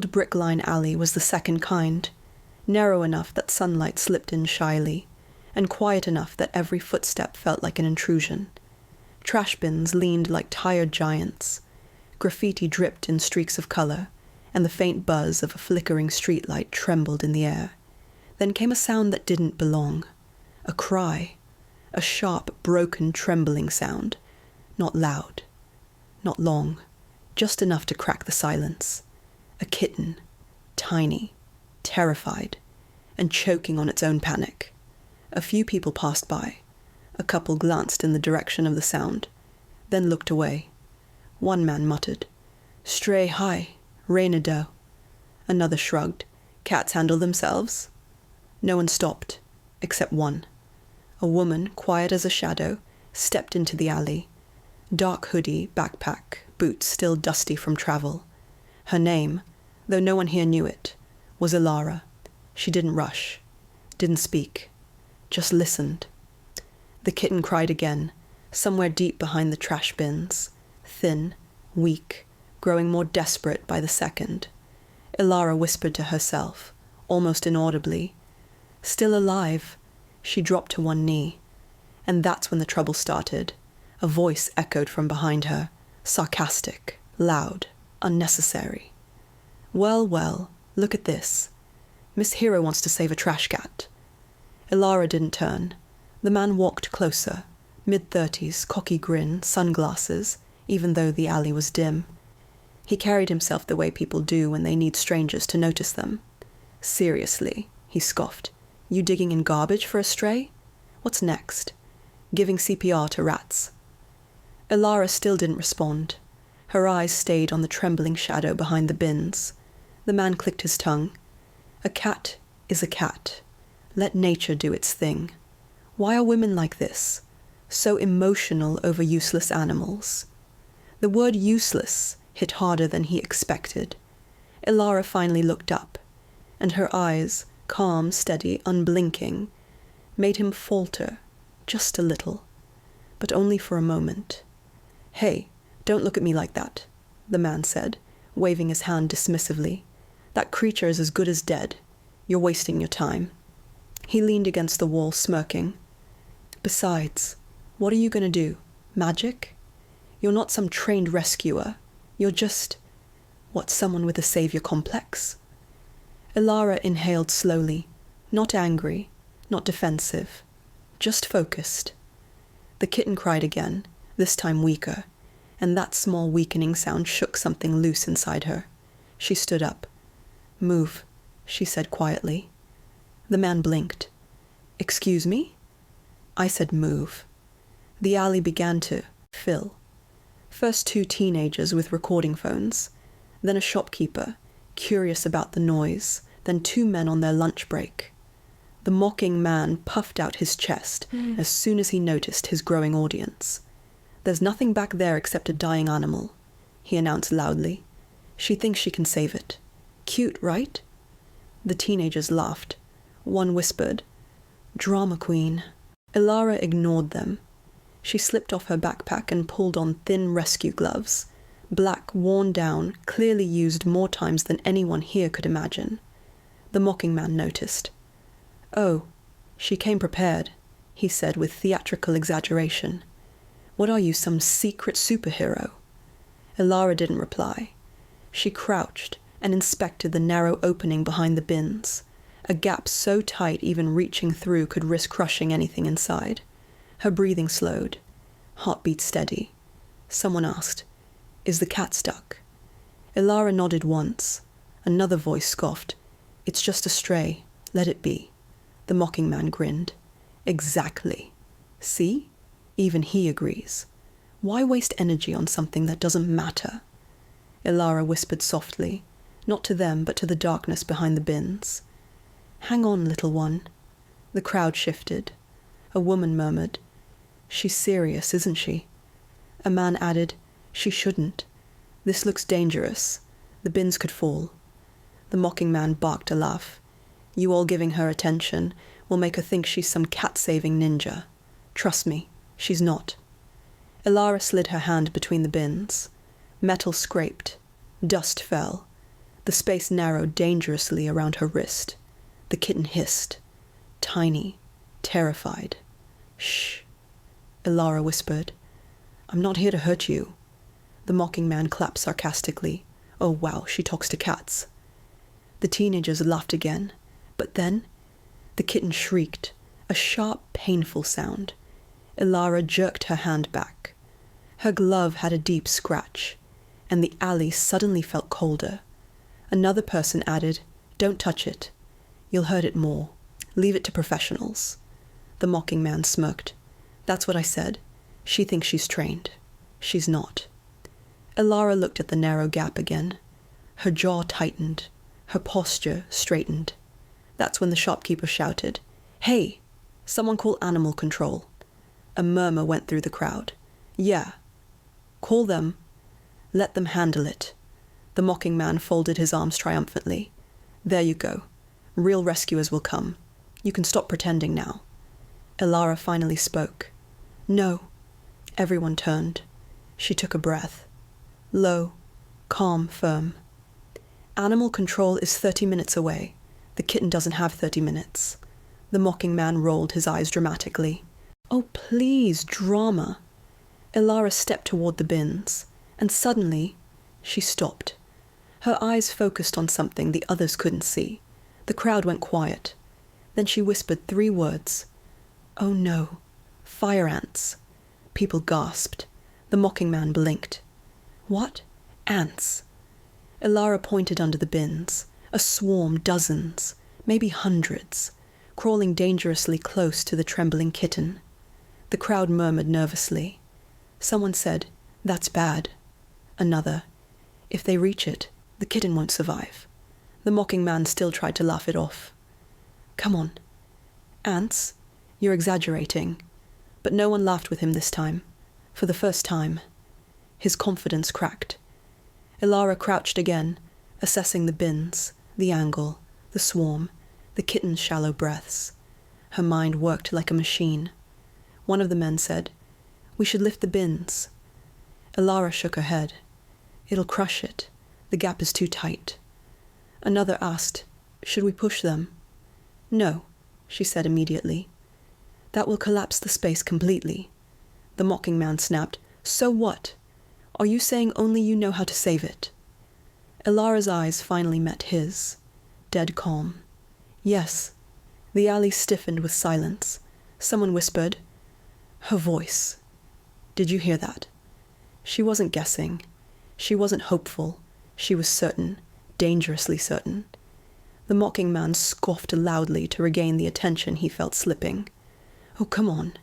old brick-line alley was the second kind, narrow enough that sunlight slipped in shyly, and quiet enough that every footstep felt like an intrusion. Trash bins leaned like tired giants. Graffiti dripped in streaks of color, and the faint buzz of a flickering streetlight trembled in the air. Then came a sound that didn't belong. A cry. A sharp, broken, trembling sound. Not loud. Not long. Just enough to crack the silence. A kitten. Tiny. Terrified. And choking on its own panic. A few people passed by. A couple glanced in the direction of the sound, then looked away. One man muttered, "Stray high, rain-a-doe." Another shrugged, "Cats handle themselves." No one stopped, except one. A woman, quiet as a shadow, stepped into the alley. Dark hoodie, backpack, boots still dusty from travel. Her name, though no one here knew it, was Ilara. She didn't rush, didn't speak, just listened. The kitten cried again, somewhere deep behind the trash bins, thin, weak, growing more desperate by the second. Ilara whispered to herself, almost inaudibly, "Still alive." She dropped to one knee. And that's when the trouble started. A voice echoed from behind her, sarcastic, loud, unnecessary. "Well, well, look at this. Miss Hero wants to save a trash cat." Ilara didn't turn. The man walked closer, mid-30s, cocky grin, sunglasses, even though the alley was dim. He carried himself the way people do when they need strangers to notice them. "Seriously," he scoffed, "you digging in garbage for a stray? What's next? Giving CPR to rats?" Ilara still didn't respond. Her eyes stayed on the trembling shadow behind the bins. The man clicked his tongue. "A cat is a cat. Let nature do its thing. Why are women like this? So emotional over useless animals?" The word useless hit harder than he expected. Ilara finally looked up, and her eyes, calm, steady, unblinking, made him falter, just a little, but only for a moment. "Hey, don't look at me like that," the man said, waving his hand dismissively. "That creature is as good as dead. You're wasting your time." He leaned against the wall, smirking. "Besides, what are you going to do? Magic? You're not some trained rescuer. You're just, someone with a savior complex?" Ilara inhaled slowly, not angry, not defensive, just focused. The kitten cried again, this time weaker, and that small weakening sound shook something loose inside her. She stood up. "Move," she said quietly. The man blinked. "Excuse me?" I said move. The alley began to fill. First 2 teenagers with recording phones, then a shopkeeper, curious about the noise, then 2 men on their lunch break. The mocking man puffed out his chest as soon as he noticed his growing audience. "There's nothing back there except a dying animal," he announced loudly. "She thinks she can save it. Cute, right?" The teenagers laughed. One whispered, "Drama queen." Ilara ignored them. She slipped off her backpack and pulled on thin rescue gloves, black, worn down, clearly used more times than anyone here could imagine. The mocking man noticed. "Oh, she came prepared," he said with theatrical exaggeration. "What are you, some secret superhero?" Ilara didn't reply. She crouched and inspected the narrow opening behind the bins, a gap so tight even reaching through could risk crushing anything inside. Her breathing slowed, heartbeat steady. Someone asked, "Is the cat stuck?" Ilara nodded once. Another voice scoffed, "It's just a stray. Let it be." The mocking man grinned. "Exactly. See? Even he agrees. Why waste energy on something that doesn't matter?" Ilara whispered softly, not to them but to the darkness behind the bins. "Hang on, little one." The crowd shifted. A woman murmured, "She's serious, isn't she?" A man added, "She shouldn't. This looks dangerous. The bins could fall." The mocking man barked a laugh. "You all giving her attention will make her think she's some cat-saving ninja. Trust me, she's not." Ilara slid her hand between the bins. Metal scraped. Dust fell. The space narrowed dangerously around her wrist. The kitten hissed. Tiny, terrified. "Shh," Elara whispered. "I'm not here to hurt you." The mocking man clapped sarcastically. "Oh wow, she talks to cats." The teenagers laughed again, but then the kitten shrieked, a sharp, painful sound. Elara jerked her hand back. Her glove had a deep scratch, and the alley suddenly felt colder. Another person added, "Don't touch it. You'll hurt it more. Leave it to professionals." The mocking man smirked. "That's what I said. She thinks she's trained. She's not." Elara looked at the narrow gap again. Her jaw tightened. Her posture straightened. That's when the shopkeeper shouted, "Hey, someone call animal control." A murmur went through the crowd. "Yeah. Call them. Let them handle it." The mocking man folded his arms triumphantly. "There you go. Real rescuers will come. You can stop pretending now." Elara finally spoke. "No." Everyone turned. She took a breath. Low, calm, firm. "Animal control is 30 minutes away. The kitten doesn't have 30 minutes. The mocking man rolled his eyes dramatically. "Oh, please, drama." Elara stepped toward the bins, and suddenly she stopped. Her eyes focused on something the others couldn't see. The crowd went quiet. Then she whispered 3 words. "Oh no, fire ants." People gasped. The mocking man blinked. "What? Ants?" Elara pointed under the bins. A swarm, dozens, maybe hundreds, crawling dangerously close to the trembling kitten. The crowd murmured nervously. Someone said, "That's bad." Another, "If they reach it, the kitten won't survive." The mocking man still tried to laugh it off. "Come on. Ants? You're exaggerating." But no one laughed with him this time. For the first time. His confidence cracked. Elara crouched again, assessing the bins, the angle, the swarm, the kitten's shallow breaths. Her mind worked like a machine. One of the men said, "We should lift the bins." Elara shook her head. "It'll crush it. The gap is too tight." Another asked, "Should we push them?" "No," she said immediately. "That will collapse the space completely." The mocking man snapped, "So what? Are you saying only you know how to save it?" Elara's eyes finally met his, dead calm. "Yes." The alley stiffened with silence. Someone whispered, "Her voice. Did you hear that?" She wasn't guessing. She wasn't hopeful. She was certain, dangerously certain. The mocking man scoffed loudly to regain the attention he felt slipping. "Oh, come on.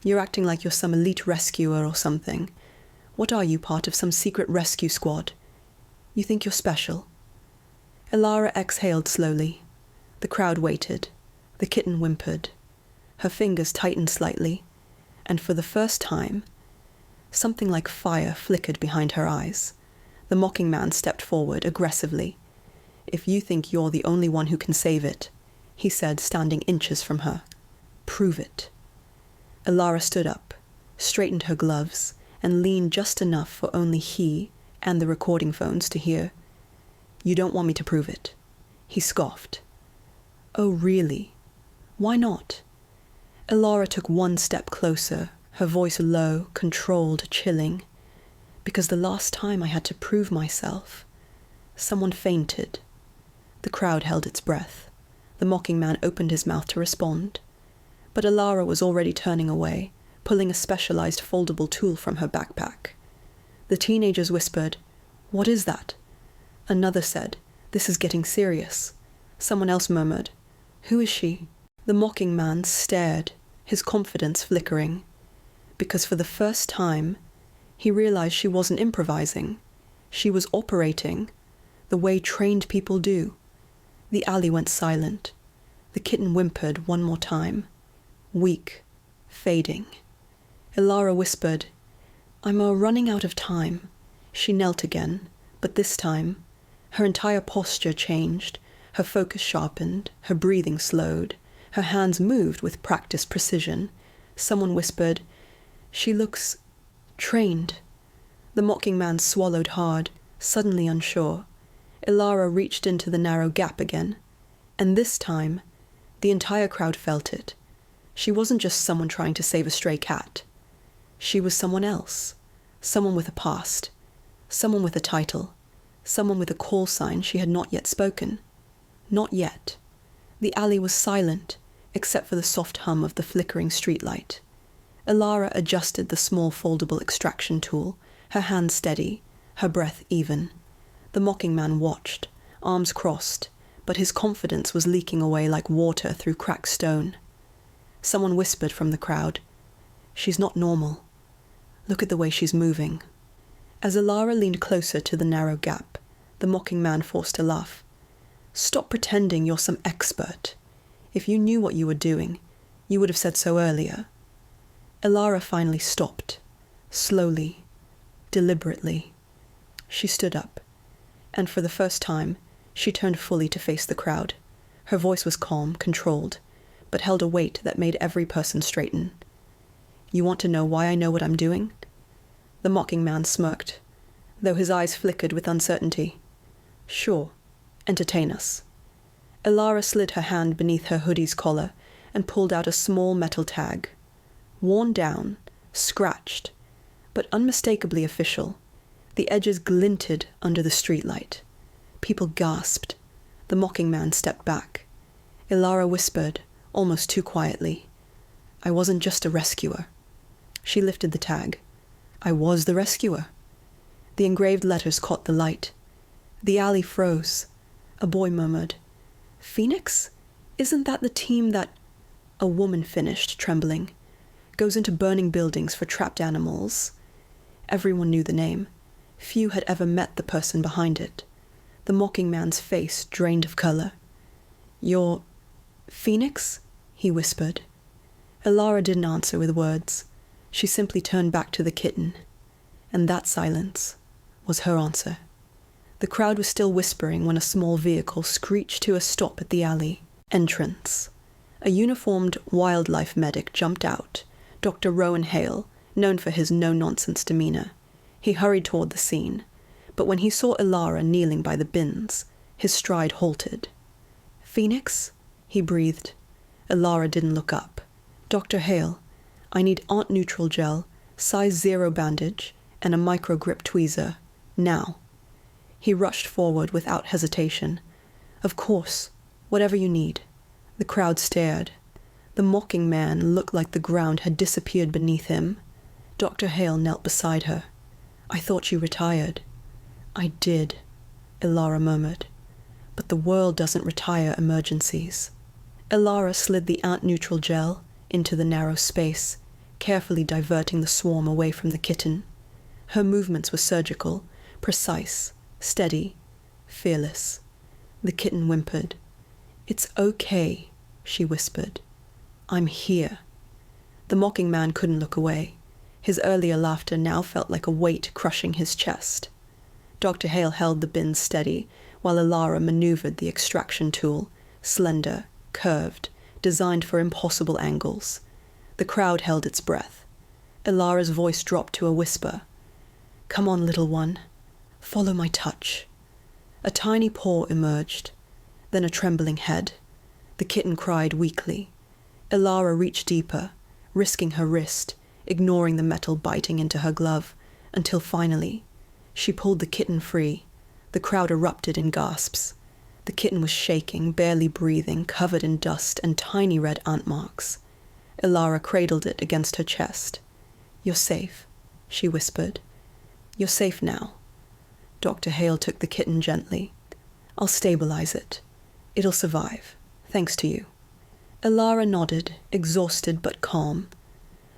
You're acting like you're some elite rescuer or something. What are you, part of some secret rescue squad? You think you're special?" Elara exhaled slowly. The crowd waited. The kitten whimpered. Her fingers tightened slightly, and for the first time, something like fire flickered behind her eyes. The mocking man stepped forward aggressively. "If you think you're the only one who can save it," he said, standing inches from her, "prove it." Elara stood up, straightened her gloves, and leaned just enough for only he and the recording phones to hear. "You don't want me to prove it?" He scoffed. "Oh, really? Why not?" Elara took one step closer, her voice low, controlled, chilling. "Because the last time I had to prove myself, someone fainted." The crowd held its breath. The mocking man opened his mouth to respond. But Elara was already turning away, pulling a specialized foldable tool from her backpack. The teenagers whispered, "What is that?" Another said, "This is getting serious." Someone else murmured, "Who is she?" The mocking man stared, his confidence flickering. Because for the first time, he realized she wasn't improvising. She was operating the way trained people do. The alley went silent. The kitten whimpered one more time. Weak, fading. Elara whispered, "I'm running out of time." She knelt again, but this time, her entire posture changed, her focus sharpened, her breathing slowed, her hands moved with practiced precision. Someone whispered, "She looks trained." The mocking man swallowed hard, suddenly unsure. Ilara reached into the narrow gap again, and this time, the entire crowd felt it. She wasn't just someone trying to save a stray cat. She was someone else, someone with a past, someone with a title, someone with a call sign she had not yet spoken. Not yet. The alley was silent, except for the soft hum of the flickering streetlight. Ilara adjusted the small foldable extraction tool, her hand steady, her breath even. The mocking man watched, arms crossed, but his confidence was leaking away like water through cracked stone. Someone whispered from the crowd, "She's not normal. Look at the way she's moving." As Ilara leaned closer to the narrow gap, the mocking man forced a laugh. "Stop pretending you're some expert. If you knew what you were doing, you would have said so earlier." Ilara finally stopped, slowly, deliberately. She stood up, and for the first time, she turned fully to face the crowd. Her voice was calm, controlled, but held a weight that made every person straighten. "You want to know why I know what I'm doing?" The mocking man smirked, though his eyes flickered with uncertainty. "Sure, entertain us." Ilara slid her hand beneath her hoodie's collar and pulled out a small metal tag. Worn down, scratched, but unmistakably official. The edges glinted under the streetlight. People gasped. The mocking man stepped back. Ilara whispered, almost too quietly, "I wasn't just a rescuer." She lifted the tag. "I was the rescuer." The engraved letters caught the light. The alley froze. A boy murmured, "Phoenix? Isn't that the team that—" A woman finished, trembling. "Goes into burning buildings for trapped animals." Everyone knew the name. Few had ever met the person behind it. The mocking man's face drained of color. "You're Phoenix?" he whispered. Ilara didn't answer with words. She simply turned back to the kitten. And that silence was her answer. The crowd was still whispering when a small vehicle screeched to a stop at the alley entrance. A uniformed wildlife medic jumped out, Dr. Rowan Hale, known for his no-nonsense demeanor. He hurried toward the scene, but when he saw Ilara kneeling by the bins, his stride halted. "Phoenix?" he breathed. Ilara didn't look up. "Dr. Hale, I need Aunt Neutral gel, size 0 bandage, and a micro-grip tweezer. Now." He rushed forward without hesitation. "Of course, whatever you need." The crowd stared. The mocking man looked like the ground had disappeared beneath him. Dr. Hale knelt beside her. "I thought you retired." "I did," Ilara murmured. "But the world doesn't retire emergencies." Ilara slid the Aunt Neutral gel into the narrow space, carefully diverting the swarm away from the kitten. Her movements were surgical, precise, steady, fearless. The kitten whimpered. "It's okay," she whispered. "I'm here." The mocking man couldn't look away. His earlier laughter now felt like a weight crushing his chest. Dr. Hale held the bins steady while Ilara maneuvered the extraction tool, slender, curved, designed for impossible angles. The crowd held its breath. Ilara's voice dropped to a whisper. "Come on, little one. Follow my touch." A tiny paw emerged, then a trembling head. The kitten cried weakly. Ilara reached deeper, risking her wrist, ignoring the metal biting into her glove, until finally, she pulled the kitten free. The crowd erupted in gasps. The kitten was shaking, barely breathing, covered in dust and tiny red ant marks. Ilara cradled it against her chest. "You're safe," she whispered. "You're safe now." Dr. Hale took the kitten gently. "I'll stabilize it. It'll survive, thanks to you." Ilara nodded, exhausted but calm.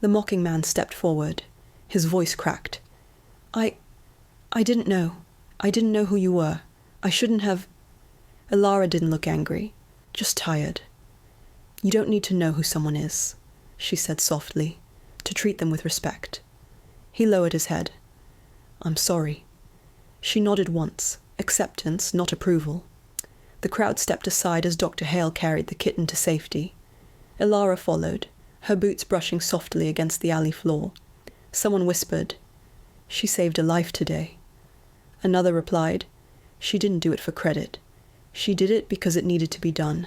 The mocking man stepped forward. His voice cracked. I didn't know. I didn't know who you were. I shouldn't have—" Ilara didn't look angry, just tired. "You don't need to know who someone is," she said softly, "to treat them with respect." He lowered his head. "I'm sorry." She nodded once, acceptance, not approval. The crowd stepped aside as Dr. Hale carried the kitten to safety. Ilara followed, her boots brushing softly against the alley floor. Someone whispered, "She saved a life today." Another replied, She didn't do it for credit. She did it because it needed to be done.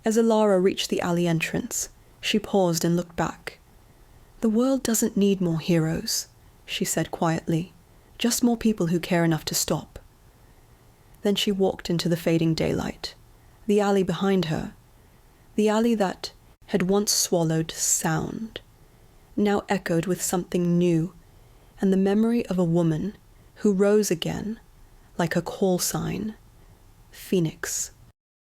As Alara reached the alley entrance, she paused and looked back. "The world doesn't need more heroes," she said quietly. "Just more people who care enough to stop." Then she walked into the fading daylight, the alley behind her, the alley that had once swallowed sound, now echoed with something new, and the memory of a woman who rose again, like a call sign, Phoenix.